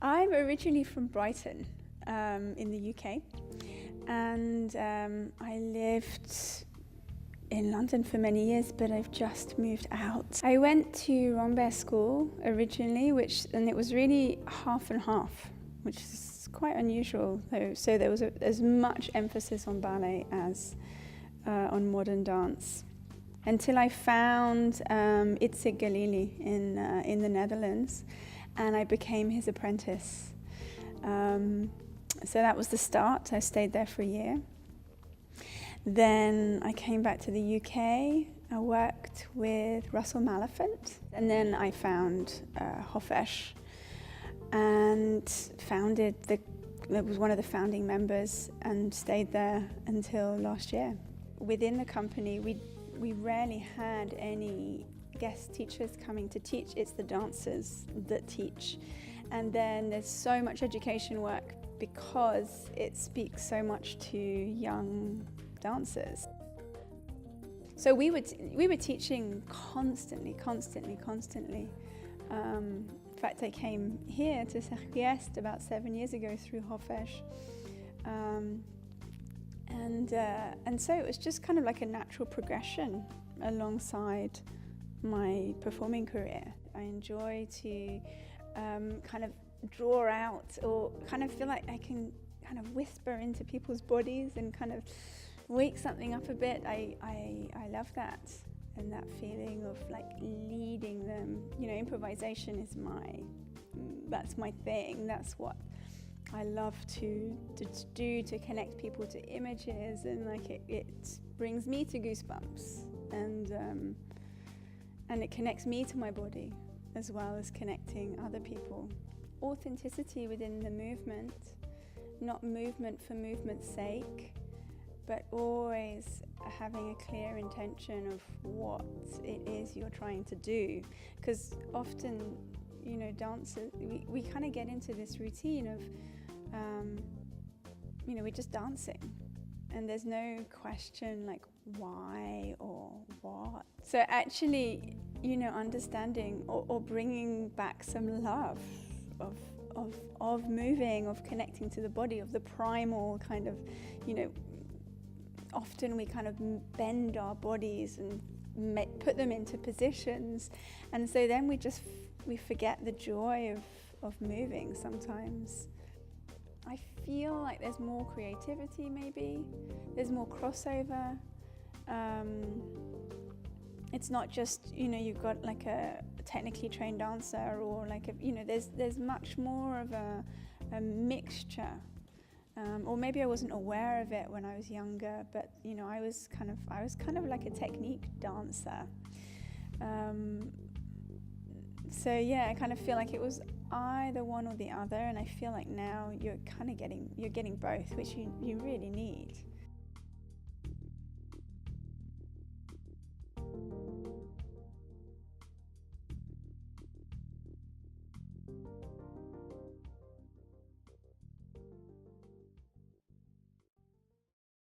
I'm originally from Brighton, in the UK, and I lived in London for many years, but I've just moved out. I went to Rambert School originally, and it was really half and half, which is quite unusual, though. So there was as much emphasis on ballet as on modern dance, until I found Itzig Galili in the Netherlands, and I became his apprentice. So that was the start. I stayed there for a year. Then I came back to the UK. I worked with Russell Malafant, and then I found Hofesh and was one of the founding members and stayed there until last year. Within the company, we rarely had any guest teachers coming to teach. It's the dancers that teach. And then there's so much education work because it speaks so much to young dancers. So we were teaching constantly. In fact, I came here to Circuit-Est about 7 years ago through Hofesh. And so it was just kind of like a natural progression alongside my performing career. I enjoy to kind of draw out, or kind of feel like I can kind of whisper into people's bodies and kind of wake something up a bit. I love that, and that feeling of like leading them. You know, improvisation is that's my thing. That's what I love to do, to connect people to images, and like it brings me to goosebumps, and it connects me to my body as well as connecting other people. Authenticity within the movement, not movement for movement's sake, but always having a clear intention of what it is you're trying to do. Because often, you know, dancers, we kind of get into this routine of, you know, we're just dancing. And there's no question like why or what. So actually, you know, understanding or bringing back some love of moving, of connecting to the body, of the primal kind of, you know, often we kind of bend our bodies and put them into positions, and so then we forget the joy of moving sometimes. I feel like there's more creativity, maybe there's more crossover. It's not just, you know, you've got like a technically trained dancer, or like you know, there's much more of a mixture. Or maybe I wasn't aware of it when I was younger, but you know, I was kind of like a technique dancer. So yeah, I kind of feel like it was either one or the other, and I feel like now you're getting both, which you really need.